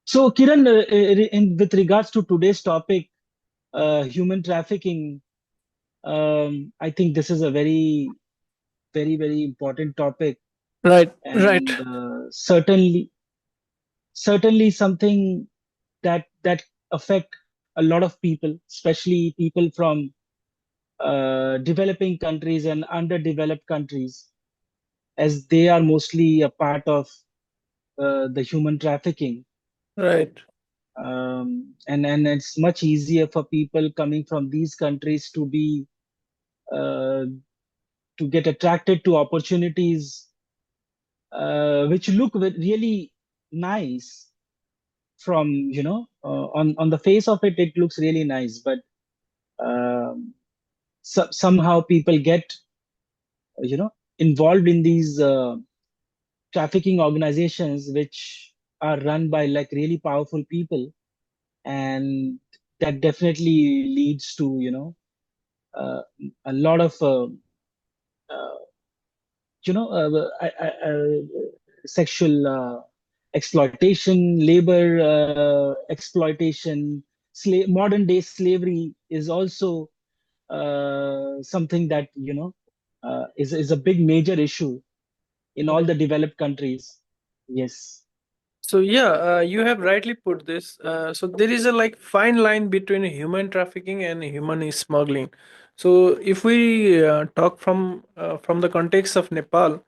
So, Kiran, with regards to today's topic, human trafficking, I think this is a very important topic, Right, right, and certainly something that affect a lot of people, especially people from developing countries and underdeveloped countries, as they are mostly a part of the human trafficking. right. And it's much easier for people coming from these countries uh, to get attracted to opportunities which look really nice from on the face of it. It looks really nice, but um, somehow people get you know involved in these trafficking organizations which are run by like really powerful people, and that definitely leads to uh, a lot of uh, sexual exploitation, labor exploitation, modern day slavery is also something that is a big major issue in all the developed countries. Yes, So yeah, you have rightly put this. So there is a like fine line between human trafficking and human smuggling. So if we talk from the context of Nepal,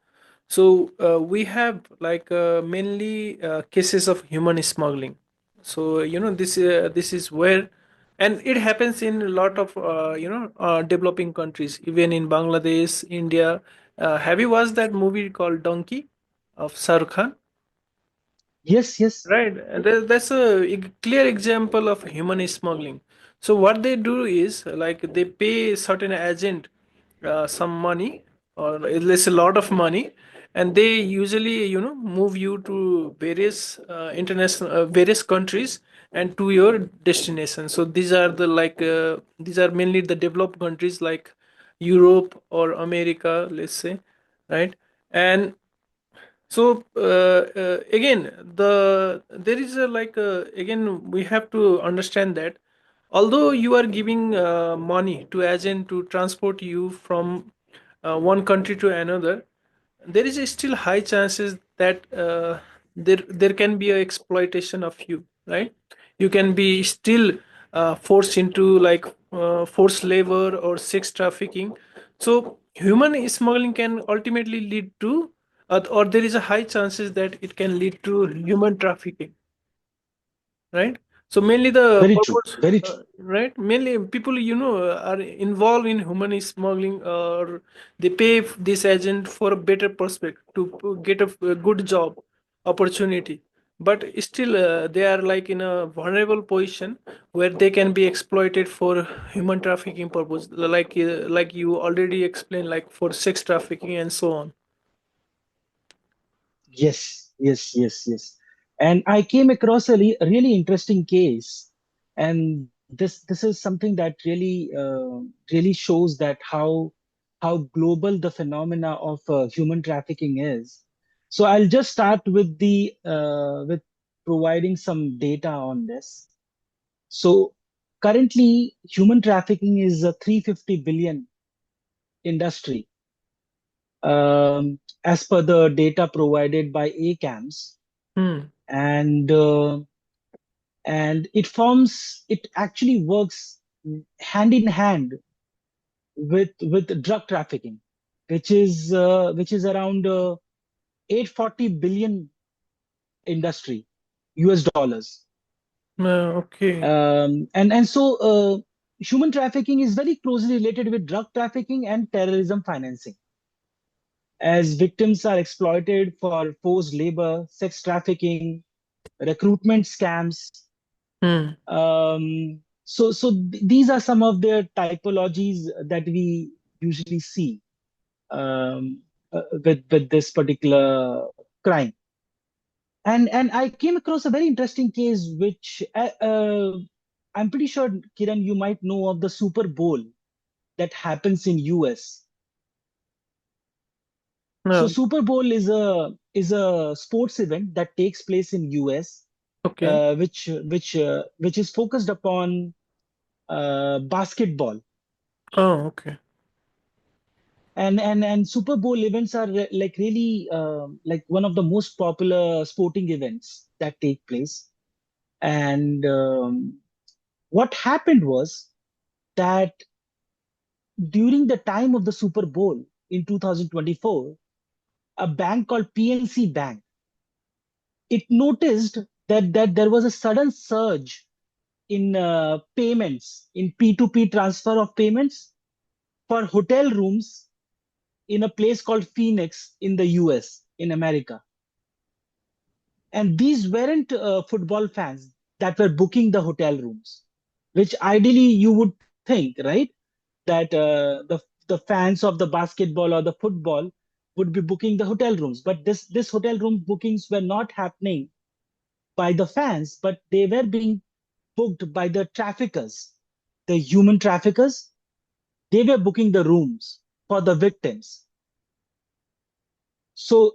so we have like mainly cases of human smuggling. So this is where, and it happens in a lot of developing countries, even in Bangladesh, India. Have you watched that movie called Donkey of Shahrukh Khan? yes, yes, Right. That's a clear example of human smuggling. So what they do is like they pay certain agent some money, or it's a lot of money, and they usually move you to various international various countries and to your destination. So these are the like these are mainly the developed countries like Europe or America, let's say, right? And so again, there is a like again we have to understand that although you are giving money to agent to transport you from one country to another, there is a still high chances that there can be a exploitation of you, right? You can be still forced into like forced labor or sex trafficking. So human smuggling can ultimately lead to or there is a high chances that it can lead to human trafficking, right? So mainly the very true, purpose, very true. right, mainly people are involved in human smuggling, or they pay this agent for a better prospect to get a good job opportunity, but still they are like in a vulnerable position where they can be exploited for human trafficking purpose, like you already explained, like for sex trafficking and so on. Yes, yes, yes, yes. And I came across a really interesting case, and this is something that really shows that how global the phenomena of human trafficking is. So I'll just start with providing some data on this. So currently, human trafficking is a 350 billion industry, as per the data provided by ACAMS, Hmm. and it actually works hand in hand with drug trafficking, which is around 840 billion industry, US dollars. Okay. And so human trafficking is very closely related with drug trafficking and terrorism financing, as victims are exploited for forced labor, sex trafficking, recruitment scams. Hmm. These are some of the typologies that we usually see um, with this particular crime. And I came across a very interesting case, which I'm pretty sure, Kiran, you might know of the Super Bowl that happens in US. So No. Super Bowl is a sports event that takes place in US, Okay. which is focused upon basketball. Oh, okay. And Super Bowl events are like really like one of the most popular sporting events that take place. And what happened was that during the time of the Super Bowl in 2024, a bank called PNC Bank, it noticed that there was a sudden surge in payments, in P2P transfer of payments for hotel rooms in a place called Phoenix in the US, in America. And these weren't football fans that were booking the hotel rooms, which ideally you would think, right? That the fans of the basketball or the football would be booking the hotel rooms. But this hotel room bookings were not happening by the fans, but they were being booked by the traffickers, the human traffickers. They were booking the rooms for the victims. So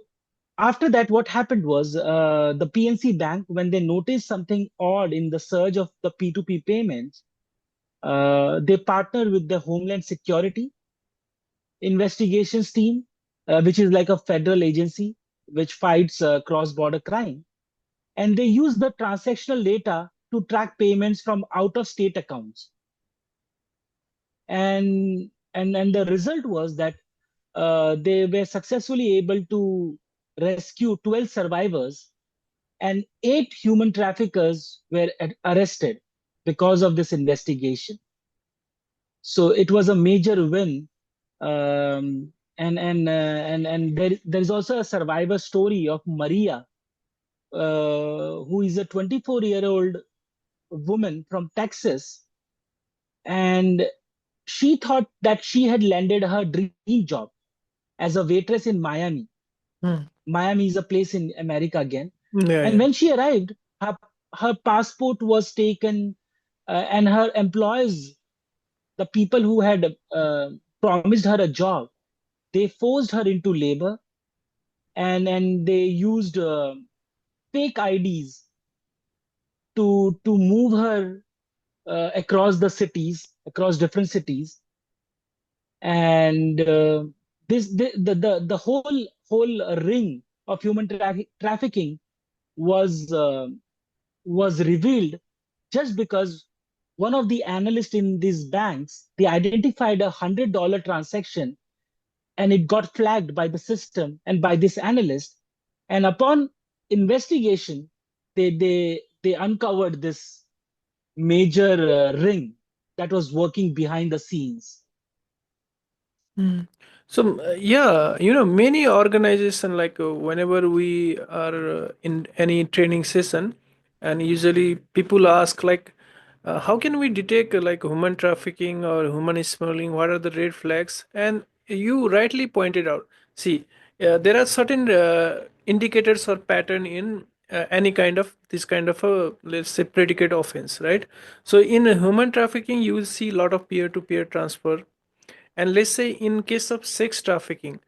after that, what happened was the PNC Bank, when they noticed something odd in the surge of the P2P payments, they partnered with the Homeland Security investigations team, which is like a federal agency which fights cross-border crime. And they use the transactional data to track payments from out-of-state accounts. And the result was that they were successfully able to rescue 12 survivors, and 8 human traffickers were arrested because of this investigation. So it was a major win. And there's also a survivor story of Maria, who is a 24-year-old woman from Texas, and she thought that she had landed her dream job as a waitress in Miami. Hmm. Miami is a place in America again. Yeah, And yeah. when she arrived, her passport was taken, and her employers, the people who had promised her a job, they forced her into labor, and they used fake IDs to move her across the cities, across different cities. And the whole ring of human trafficking was was revealed just because one of the analysts in these banks, they identified $100 transaction, and it got flagged by the system and by this analyst. And upon investigation, they uncovered this major ring that was working behind the scenes. Mm. So yeah, many organization like whenever we are in any training session, and usually people ask like, how can we detect like human trafficking or human smuggling? What are the red flags? And you rightly pointed out. See, there are certain indicators or pattern in any kind of this kind of a, let's say, predicate offense, right? So in human trafficking, you will see a lot of peer-to-peer transfer. And let's say in case of sex trafficking,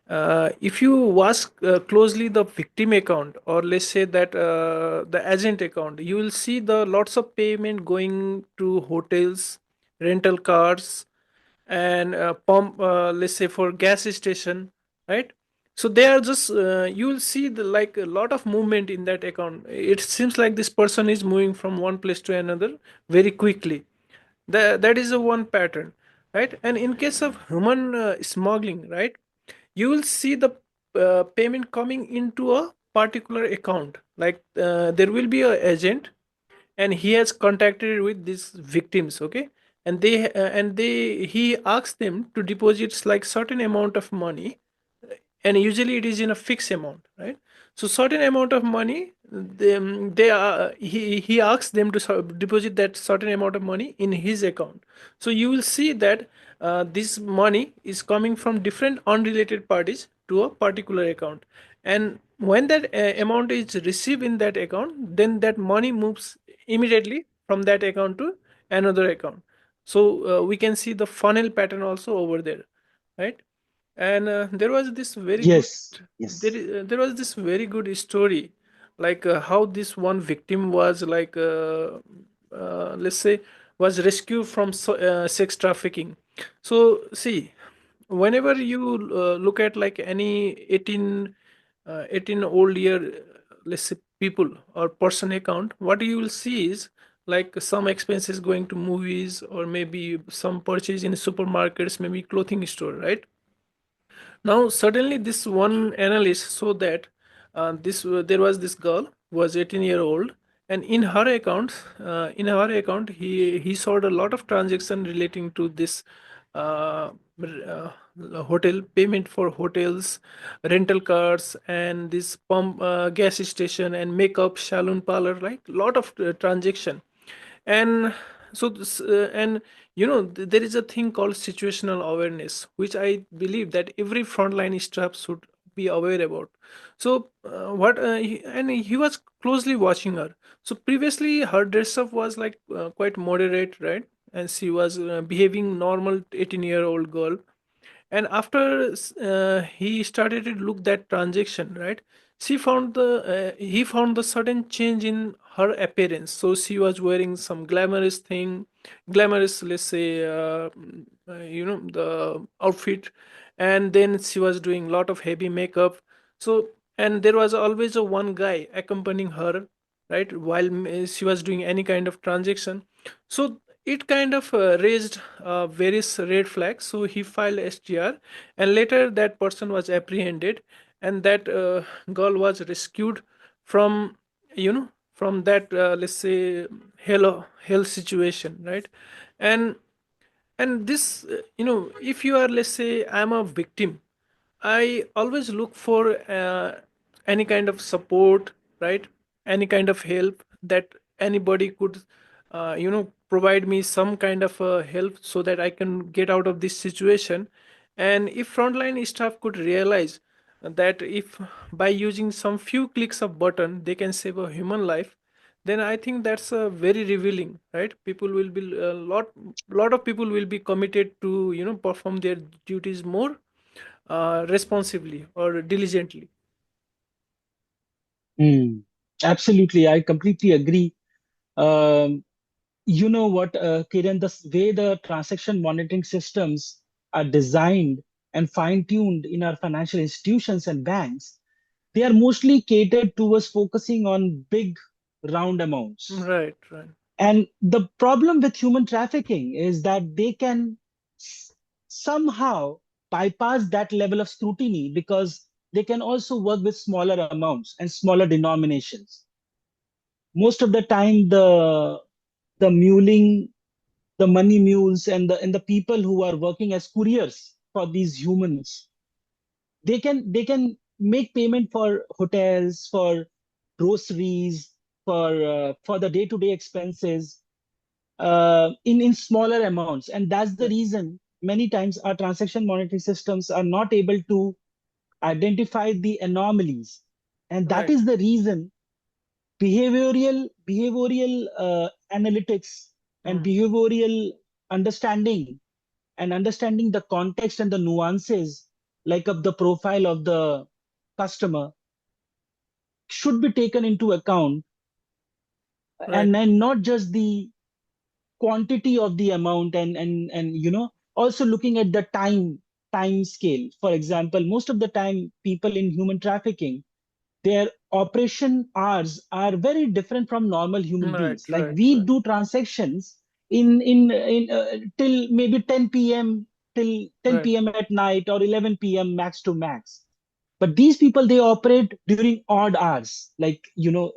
if you watch closely the victim account, or let's say that the agent account, you will see the lots of payment going to hotels, rental cars, and pump, let's say for gas station, right? So they are just you will see the like a lot of movement in that account. It seems like this person is moving from one place to another very quickly. That is a one pattern, right? And in case of human smuggling, right, you will see the payment coming into a particular account. Like there will be a agent, and he has contacted with these victims, okay, and they he asks them to deposit like certain amount of money, and usually it is in a fixed amount, right? So certain amount of money, they are he asks them to deposit that certain amount of money in his account. So you will see that this money is coming from different unrelated parties to a particular account. And when that amount is received in that account, then that money moves immediately from that account to another account. So we can see the funnel pattern also over there, right? And there was this very good Yes, yes. there was this very good story like how this one victim was like let's say was rescued from sex trafficking. So see, whenever you look at like any 18 old year, let's say people or person account, what you will see is like some expenses going to movies, or maybe some purchase in supermarkets, maybe clothing store, right? Now suddenly this one analyst saw that this there was this girl was 18-year-old, and in her account he saw a lot of transaction relating to this uh, hotel payment for hotels, rental cars, and this pump, gas station, and makeup salon parlor, like lot of transaction. And so this, and there is a thing called situational awareness, which I believe that every frontline staff should be aware about. So and he was closely watching her. So previously her dress up was like quite moderate, right? And she was behaving normal 18-year-old girl. And after he started to look that transaction, right, he found the sudden change in her appearance. So she was wearing some glamorous, let's say, the outfit. And then she was doing a lot of heavy makeup. So, and there was always a one guy accompanying her, right, while she was doing any kind of transaction. So it kind of raised various red flags. So he filed STR, and later that person was apprehended, and that girl was rescued from, from that, let's say, hell situation, right? And this, if you are, let's say, I'm a victim, I always look for any kind of support, right? Any kind of help that anybody could, provide me some kind of help so that I can get out of this situation. And if frontline staff could realize that if by using some few clicks of button they can save a human life, then I think that's very revealing, right? People will be a lot of people will be committed to perform their duties more responsibly or diligently. Hmm. Absolutely, I completely agree. Um, you know what, Kiran, way the transaction monitoring systems are designed and fine-tuned in our financial institutions and banks, they are mostly catered towards focusing on big round amounts. Right, right, And the problem with human trafficking is that they can s- somehow bypass that level of scrutiny because they can also work with smaller amounts and smaller denominations. Most of the time, the muling, the money mules, and the people who are working as couriers for these humans, they can make payment for hotels, for groceries, for the day-to-day expenses in smaller amounts. And that's the right, reason many times our transaction monitoring systems are not able to identify the anomalies. And that right, is the reason behavioral analytics and mm, behavioral understanding and understanding the context and the nuances like of the profile of the customer should be taken into account, right, and not just the quantity of the amount, and also looking at the time scale. For example, most of the time people in human trafficking, their operation hours are very different from normal human right, beings. Like right, we right, do transactions in till maybe 10 p.m., till 10 right, p.m. at night, or 11 p.m. max to max. But these people, they operate during odd hours, like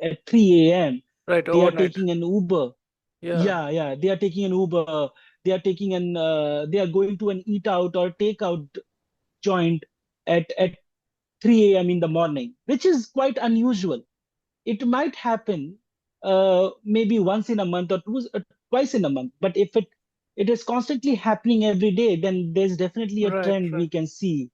at 3 a.m. right. they are Overnight. taking an Uber. Yeah, Yeah, they are taking an Uber. They are going to an eat out or take out joint at 3 a.m. in the morning, which is quite unusual. It might happen maybe once in a month, or twice in a month. But if it is constantly happening every day, then there's definitely a right, trend we right, can see,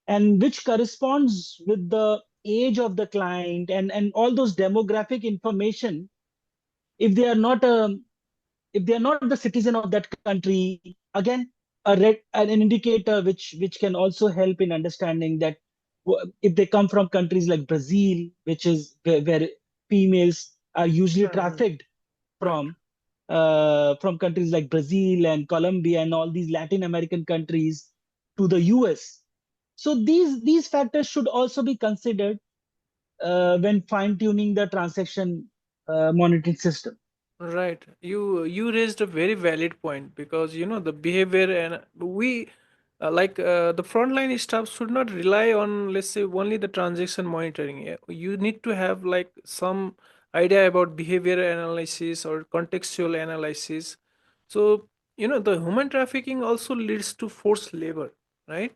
and which corresponds with the age of the client and all those demographic information. If they are not if they are not the citizen of that country, again, an indicator which can also help in understanding that if they come from countries like Brazil, which is where females are usually Mhm. trafficked Right. from countries like Brazil and Colombia and all these Latin American countries to the US. So these factors should also be considered when fine tuning the transaction monitoring system. Right. You raised a very valid point, because the behavior, and we the frontline staff should not rely on, let's say, only the transaction monitoring. You need to have like some idea about behavior analysis or contextual analysis. So the human trafficking also leads to forced labor, right?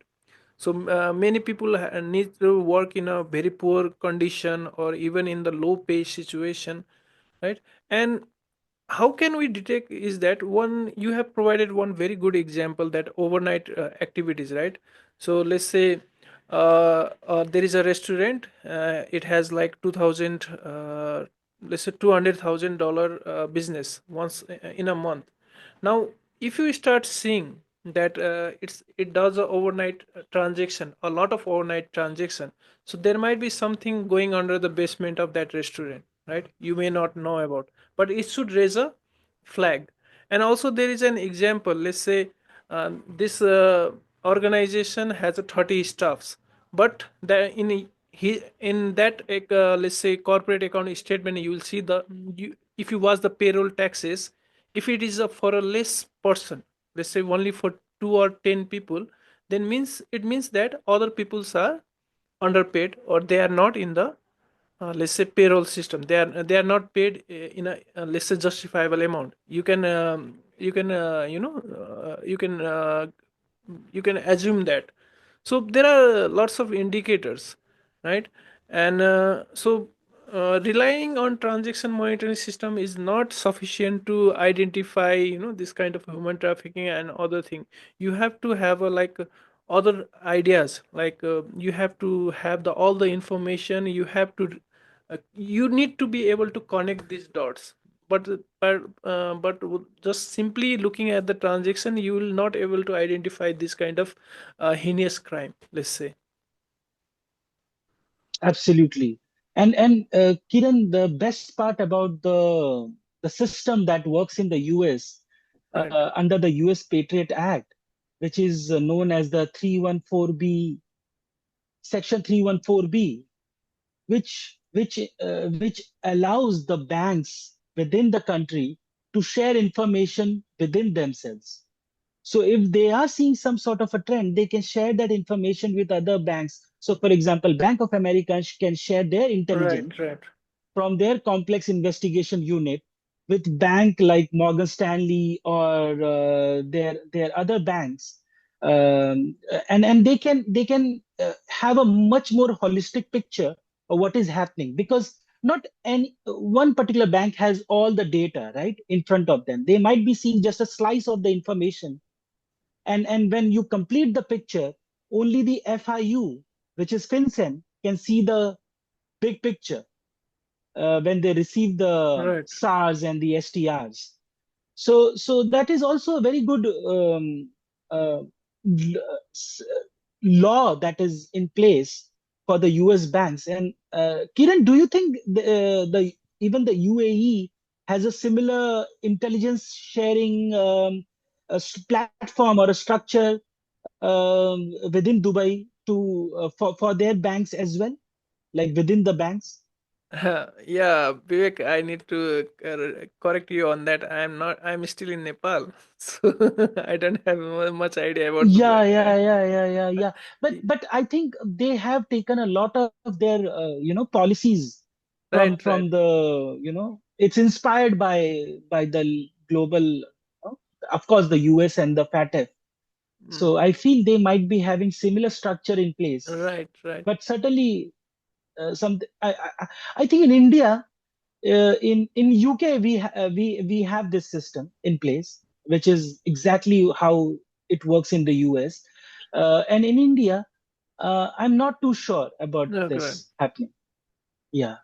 So many people need to work in a very poor condition or even in the low pay situation, right? And how can we detect is that one, you have provided one very good example, that overnight activities, right? So let's say there is a restaurant, it has like 2000 let's say $200,000 business once in a month. Now if you start seeing that it does a overnight transaction, a lot of overnight transaction, so there might be something going under the basement of that restaurant, right? You may not know about, but it should raise a flag. And also there is an example, let's say this organization has a 30 staffs, but in that let's say corporate account statement, you will see if you watch the payroll taxes, if it is for a less person, let's say only for 2 or 10 people, then it means that other peoples are underpaid, or they are not in the let's say payroll system. They are not paid in a let's say justifiable amount. You can assume that. So there are lots of indicators, right? And relying on transaction monitoring system is not sufficient to identify this kind of human trafficking and other thing. You have to have a like other ideas, like you have to have the all the information. You need to be able to connect these dots. But just simply looking at the transaction, you will not able to identify this kind of heinous crime, let's say. Absolutely. And Kiran, the best part about the system that works in the US Right. under the US Patriot Act, which is known as the 314B, Section 314B, which allows the banks within the country to share information within themselves. So if they are seeing some sort of a trend, they can share that information with other banks. So for example, Bank of America can share their Right. intelligence Right. from their complex investigation unit with bank like Morgan Stanley or their other banks, and they can have a much more holistic picture of what is happening, because not any one particular bank has all the data right in front of them. They might be seeing just a slice of the information, and when you complete the picture, only the FIU, which is FinCEN, can see the big picture when they receive the Right. SARS and the STRs. So that is also a very good uh, law that is in place for the US banks. And Kiran, do you think the even the UAE has a similar intelligence sharing platform or a structure within Dubai to for their banks as well, like within the banks? Yeah, Vivek, I need to correct you on that. I'm still in Nepal, so I don't have much idea about Yeah, Dubai. yeah, yeah, yeah, yeah, Uh, yeah. But y- but I think they have taken a lot of their policies right, from right. it's inspired by the global, of course, the US and the FATF. Mm. So I feel they might be having similar structure in place. Right, right. But certainly, some I think in India, in UK we have this system in place, which is exactly how it works in the US, and in India, I'm not too sure about No, correct. this happening. Yeah.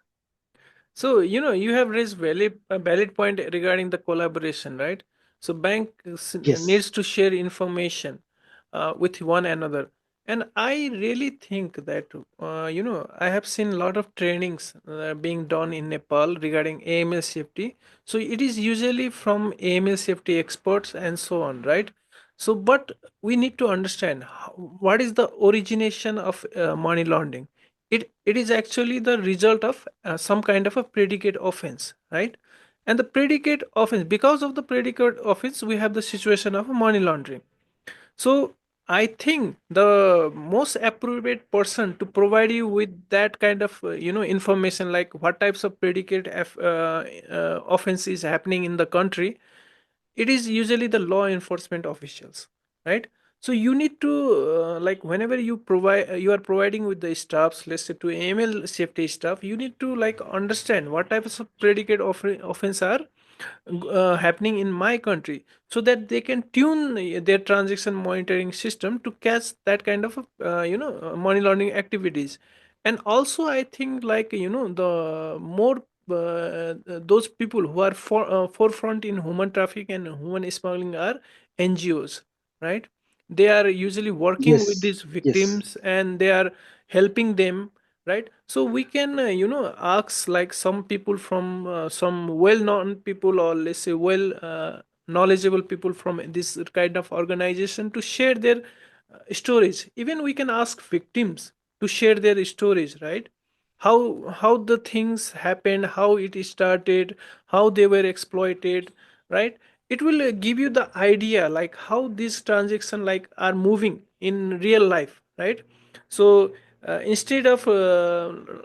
So, you have raised a valid point regarding the collaboration, right? So, bank Yes. needs to share information with one another. And I really think that I have seen a lot of trainings being done in Nepal regarding AML safety. So it is usually from AML safety experts and so on, right? So but we need to understand what is the origination of money laundering. It is actually the result of some kind of a predicate offense, right? And the predicate offense, because of the predicate offense, we have the situation of money laundering. So I think the most appropriate person to provide you with that kind of information, like what types of predicate offense is happening in the country, it is usually the law enforcement officials, right? So you need to like whenever you are providing with the staffs, let's say to AML safety staff, you need to like understand what types of predicate offense are happening in my country, so that they can tune their transaction monitoring system to catch that kind of money laundering activities. And also I think, like the more those people who are forefront in human traffic and human smuggling are NGOs, right? They are usually working with Yes, these yes. victims and they are helping them, right? So we can ask like some people from some well known people, or let's say well knowledgeable people from this kind of organization to share their stories. Even we can ask victims to share their stories, right? How the things happened, how it started, how they were exploited, right? It will give you the idea like how these transactions like are moving in real life, right? So instead of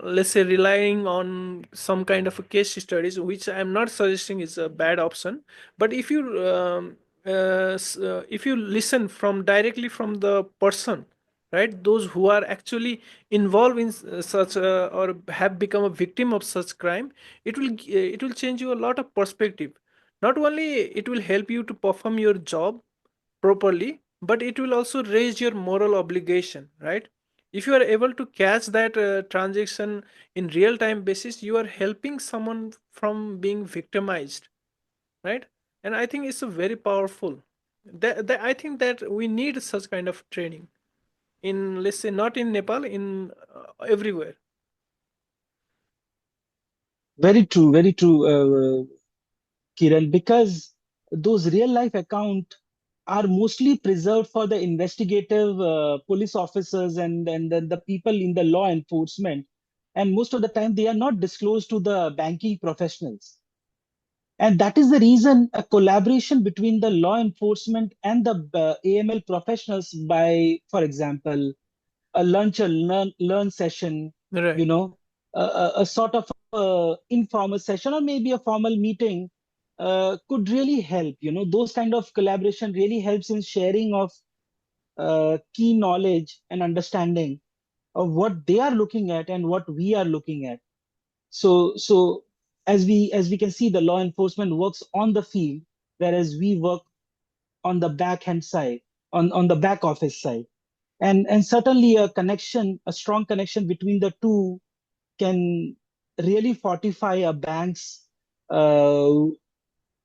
let's say relying on some kind of a case studies, which I'm not suggesting is a bad option, but if you listen from directly from the person, right, those who are actually involved in such or have become a victim of such crime, it will change you a lot of perspective. Not only it will help you to perform your job properly, but it will also raise your moral obligation, right? If you are able to catch that transaction in real time basis, you are helping someone from being victimized, right? And I think it's a very powerful, that I think that we need such kind of training in, let's say, not in Nepal, in everywhere. Very true, Kiran, because those real life account are mostly preserved for the investigative police officers and the people in the law enforcement. And most of the time, they are not disclosed to the banking professionals. And that is the reason a collaboration between the law enforcement and the AML professionals by, for example, a lunch or learn session, you Right. know, a sort of informal session or maybe a formal meeting could really help. Those kind of collaboration really helps in sharing of key knowledge and understanding of what they are looking at and what we are looking at. So as we can see, the law enforcement works on the field, whereas we work on the back hand side, on the back office side. And certainly a strong connection between the two can really fortify a bank's uh,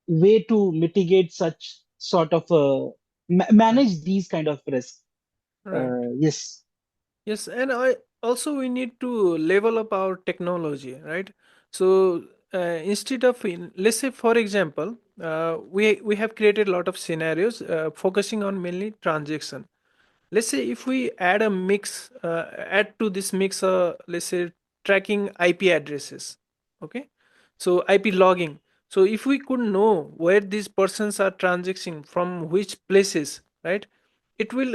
way to mitigate such sort of Right. manage these kind of risks. Right. Yes. Yes, and I also we need to level up our technology, right? So instead of let's say for example, we have created a lot of scenarios focusing on mainly transaction. Let's say if we add a mix, add to this mix, let's say tracking IP addresses, okay? So IP logging. So if we could know where these persons are transacting from which places, right? It will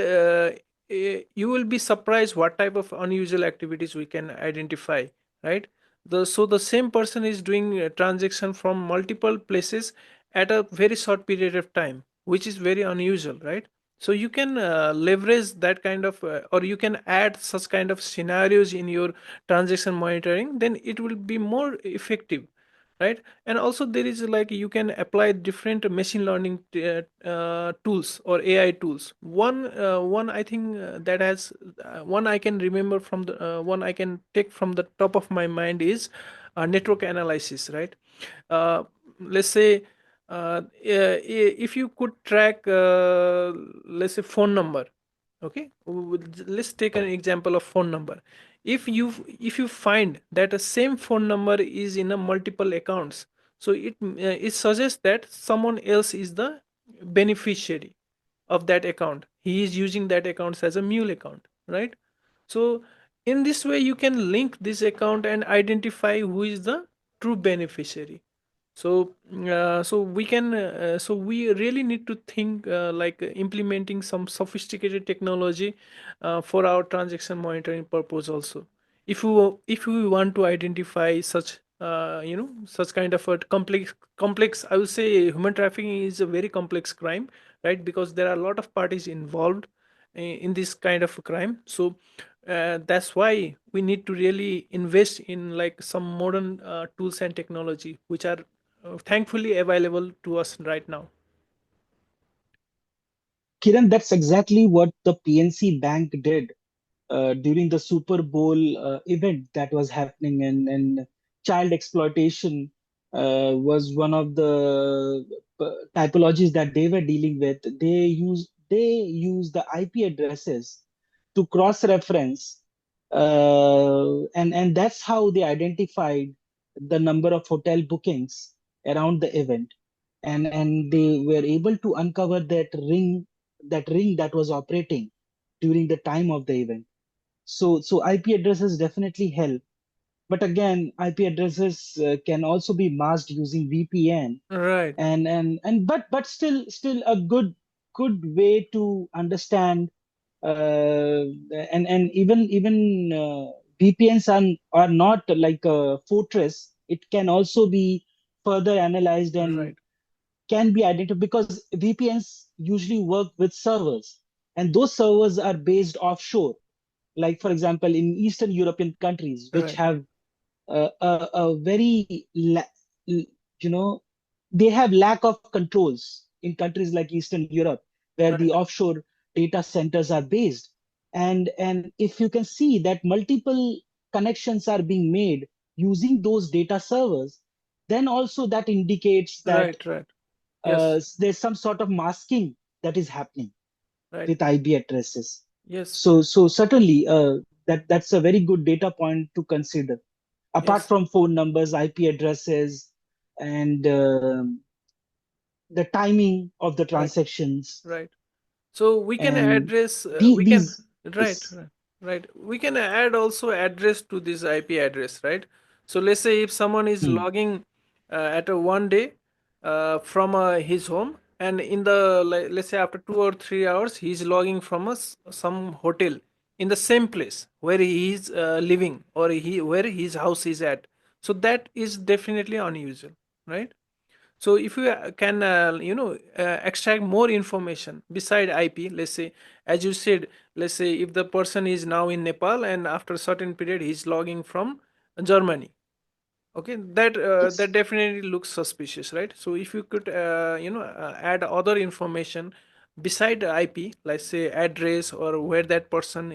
you will be surprised what type of unusual activities we can identify, right? The same person is doing a transaction from multiple places at a very short period of time, which is very unusual, right? So you can leverage that kind of or you can add such kind of scenarios in your transaction monitoring, then it will be more effective, right? And also there is like you can apply different machine learning tools or AI tools. One I think that has one I can remember from the one I can take from the top of my mind is network analysis, right? Let's say if you could track let's say phone number, Okay, let's take an example of phone number. If you find that a same phone number is in a multiple accounts, so it suggests that someone else is the beneficiary of that account. He is using that account as a mule account, right? So in this way you can link this account and identify who is the true beneficiary. So we really need to think implementing some sophisticated technology for our transaction monitoring purpose also. If we want to identify such such kind of a complex, I will say human trafficking is a very complex crime, right? Because there are a lot of parties involved in this kind of crime. So that's why we need to really invest in like some modern tools and technology which are thankfully available to us right now. Kiran, that's exactly what the PNC Bank did during the Super Bowl event that was happening, and child exploitation was one of the typologies that they were dealing with. They use the IP addresses to cross-reference, and that's how they identified the number of hotel bookings around the event, and they were able to uncover that ring that was operating during the time of the event. So IP addresses definitely help, but again, IP addresses can also be masked using VPN, Right, and still a good way to understand, and even VPNs are not like a fortress. It can also be further analyzed and right, can be identified, because VPNs usually work with servers, and those servers are based offshore. Like, for example, in Eastern European countries, which right, have a very, you know, they have lack of controls in countries like Eastern Europe, where the right, offshore data centers are based. And if you can see that multiple connections are being made using those data servers, then also that indicates that right, right. Yes, there's some sort of masking that is happening right. with IP addresses. Yes, So certainly, that's a very good data point to consider. Apart yes, from phone numbers, IP addresses, and the timing of the right, transactions, right. So we can and address, we can, these, right, yes. right, right. We can add also address to this IP address, right? So let's say if someone is Hmm. logging at a one day from his home, and in the let's say after 2 or 3 hours, he's logging from some hotel in the same place where he is living, or he where his house is at. So that is definitely unusual, right? So if you can extract more information beside IP, let's say, as you said, let's say if the person is now in Nepal and after a certain period he's logging from Germany. Okay, that Yes. definitely looks suspicious, right? So if you could add other information beside the IP, let's say address, or where that person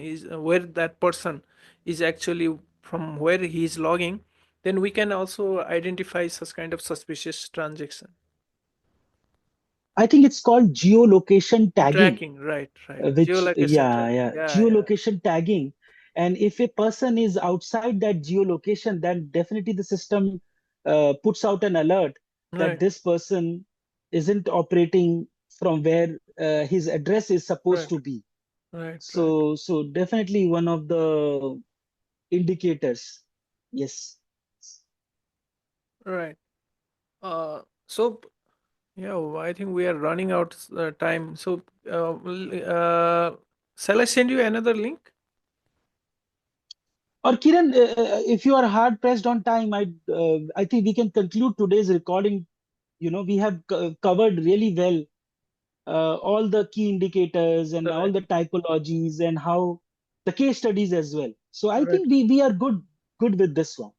is actually from, where he is logging, then we can also identify such kind of suspicious transaction. I think it's called geolocation tagging, Tracking, right, right. which, Geolocation yeah, tracking. yeah, Yeah, yeah. geolocation tagging. And if a person is outside that geolocation, then definitely the system puts out an alert that Right, this person isn't operating from where his address is supposed right, to be. right, right, So definitely one of the indicators. Yes. right. So yeah, I think we are running out time. So shall I send you another link? Or Kiran, if you are hard pressed on time, I think we can conclude today's recording. We have covered really well all the key indicators and all Right, the typologies and how the case studies as well. So I right. think we are good with this one.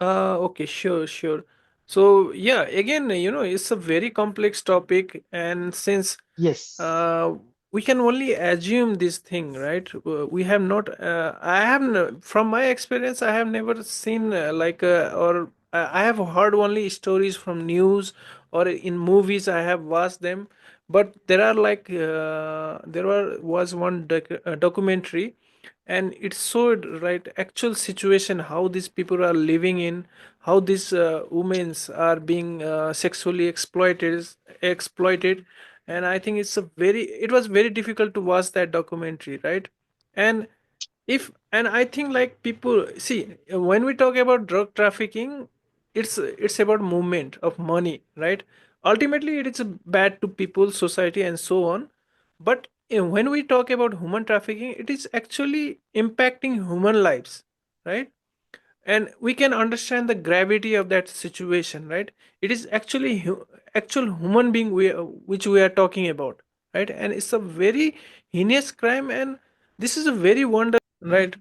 Okay, sure, sure. So yeah, again, it's a very complex topic, and since Yes. uh, we can only assume this thing, right? We have not. From my experience, I have never seen or I have heard only stories from news or in movies I have watched them. But there are like was one documentary, and it showed, right, actual situation, how these people are living in, how these women are being sexually exploited. And I think it was very difficult to watch that documentary, right? And if and I think like people see, when we talk about drug trafficking, it's about movement of money, right? Ultimately it is bad to people, society, and so on. But when we talk about human trafficking, it is actually impacting human lives, right? And we can understand the gravity of that situation, right? It is actually actual human being which we are talking about, right? And it's a very heinous crime, and this is a very wonder, right?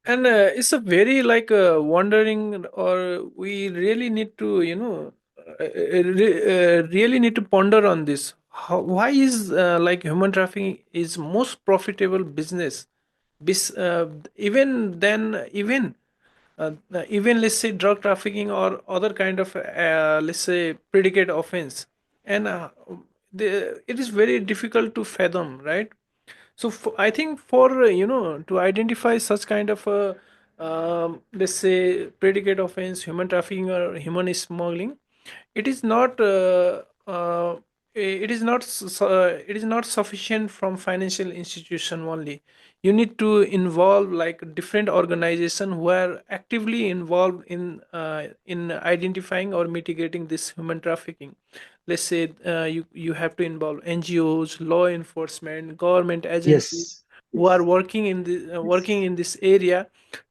And it's a very like wondering, or we really need to, really need to ponder on this. Why is like human trafficking is most profitable business, even then, even let's say drug trafficking or other kind of let's say predicate offense. And it is very difficult to fathom, right? So I think for to identify such kind of a let's say predicate offense, human trafficking or human smuggling, it is not it is not sufficient from financial institution only. You need to involve like different organization who are actively involved in identifying or mitigating this human trafficking. Let's say you have to involve NGOs, law enforcement, government agencies Yes, who are yes, yes. working in this area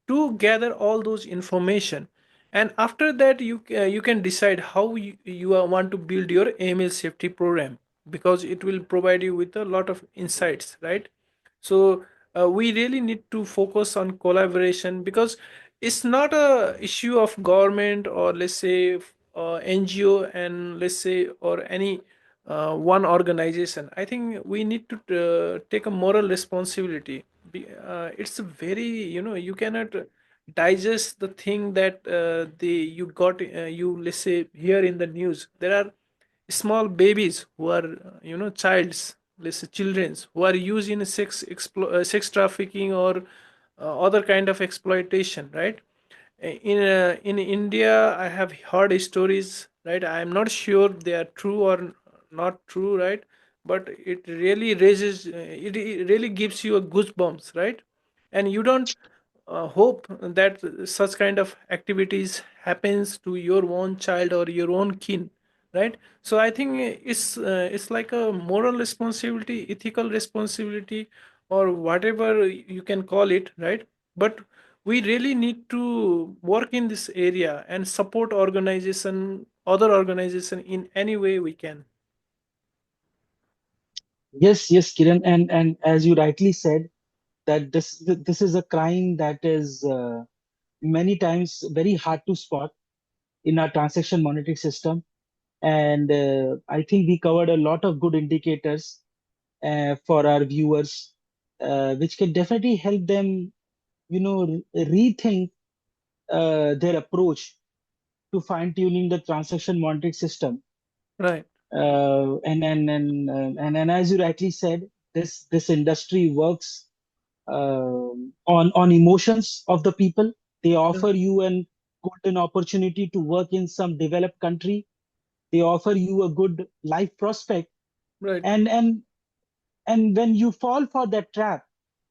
to gather all those information. And after that you can decide how you want to build your AML safety program, because it will provide you with a lot of insights, right? So we really need to focus on collaboration, because it's not a issue of government, or let's say NGO, and let's say or any one organization. I think we need to take a moral responsibility. It's a very, you cannot digest the thing that you got, you let's say here in the news. There are small babies who are childs, let's say childrens, who are used in sex trafficking or other kind of exploitation, right? In India I have heard stories, right? I am not sure they are true or not true, right? But it really raises it really gives you a goosebumps, right? And you don't hope that such kind of activities happens to your own child or your own kin, right? So I think it's like a moral responsibility, ethical responsibility, or whatever you can call it, right? But we really need to work in this area and support other organization in any way we can. Yes, yes, Kiran, and as you rightly said, that this is a crime that is many times very hard to spot in our transaction monitoring system. And I think we covered a lot of good indicators for our viewers, which can definitely help them, rethink their approach to fine tuning the transaction monitoring system. Right. And as you rightly said, this industry works on emotions of the people. They Yeah. offer you an golden opportunity to work in some developed country. They offer you a good life prospect, Right. and and and when you fall for that trap,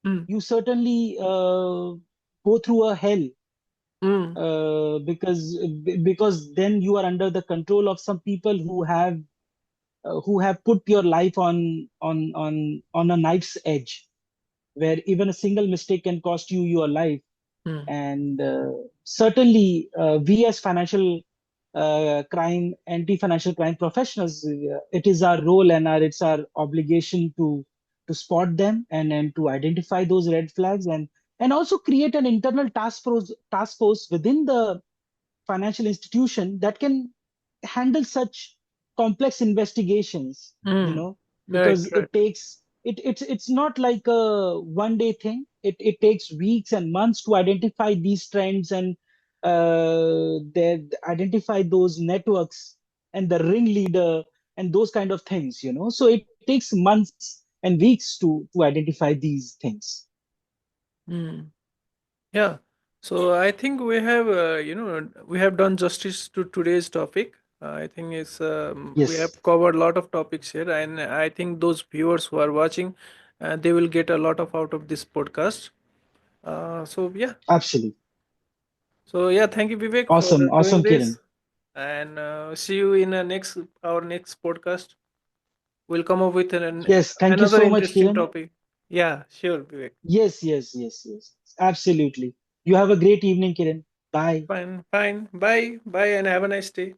Mm. you certainly go through a hell, Mm. because then you are under the control of some people who have put your life on a knife's edge, where even a single mistake can cost you your life. Mm. And certainly, we as financial anti-financial crime professionals, it is our role and it's our obligation to spot them and to identify those red flags, and also create an internal task force within the financial institution that can handle such complex investigations, Mm. Right. because Right. it's not like a one day thing. It takes weeks and months to identify these trends and they identify those networks and the ringleader and those kind of things, so it takes months and weeks to identify these things. Hmm. Yeah. So I think we have, we have done justice to today's topic. I think we Yes, have covered a lot of topics here, and I think those viewers who are watching, they will get a lot of out of this podcast. So yeah. absolutely. So yeah, thank you, Vivek, for Awesome, doing awesome, Kiran. this, and see you in our next podcast. We'll come up with Yes, thank you another so much, interesting Kiran. topic. Yeah, sure, Vivek. Yes, yes, yes, yes, absolutely. You have a great evening, Kiran. Bye. Fine, fine. Bye, bye, and have a nice day.